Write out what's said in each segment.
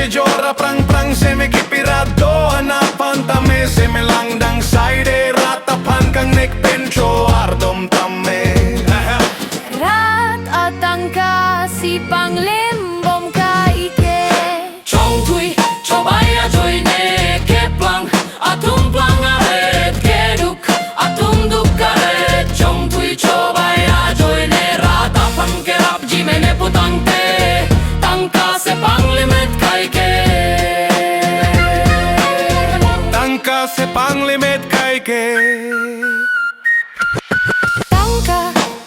jora prang se me kipirado hanapan tame se me langdang side ratapan kang nek pencho ardom tame rat atangka si panglembom kaike CHONGTHUI CHOBAI ajoine keplang atum plang aret keduk atum dukaret CHONGTHUI CHOBAI ajoine ratapan kerap jimene putangte tangka se panglimet kaike tangka se panglimet kaike tangka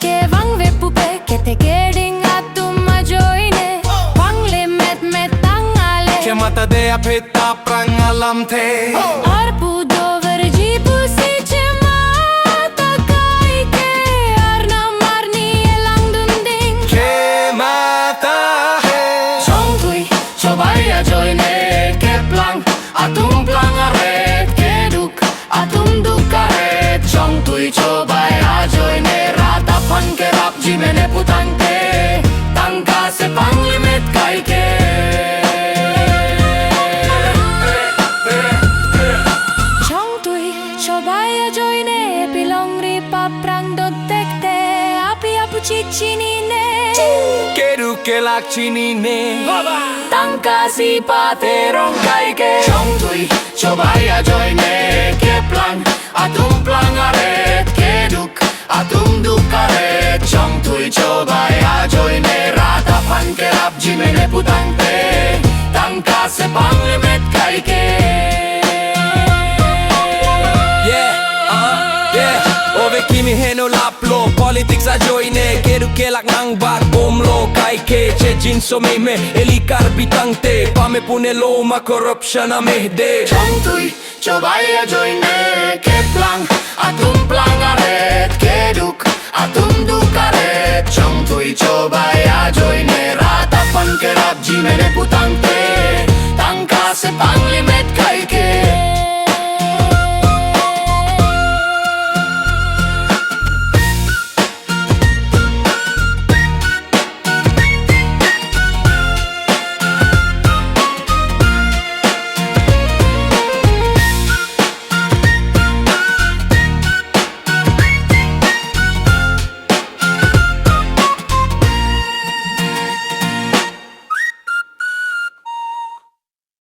ke vangve pupe kete keding atum ajoine panglimet met tangale ke mata de apeta prang alam te arpu dover jipu si mata kaike arna marni elang dunding ke mata he CHONGTHUI CHOBAI ajoine keplang atum plang aret keduk atum dukaret CHONGTHUI CHOBAI ajoine ratapan kerap jimene putangte tangka se panglimet kaike CHONGTHUI CHOBAI ajoine pilong ripa prang dotekte api apu ciccinine kedu kelak cinine tangka si paterong kaike CHONGTHUI CHOBAI ajoine keplang atum plang aret keduk atum dukaret CHONGTHUI CHOBAI ajoine ratapan kerap jimene putangte tangka se panglimet kaike Ove kimi heno laplo politics ajoine kedu kelak nang bat bomlo kaike che jinso me elikar bitangte pame punelo ma corruption amehde CHONGTHUI CHOBAI ajoine keplang atum plang aret keduk atum dukaret CHONGTHUI CHOBAI ajoine ratapan kerap jimene putangte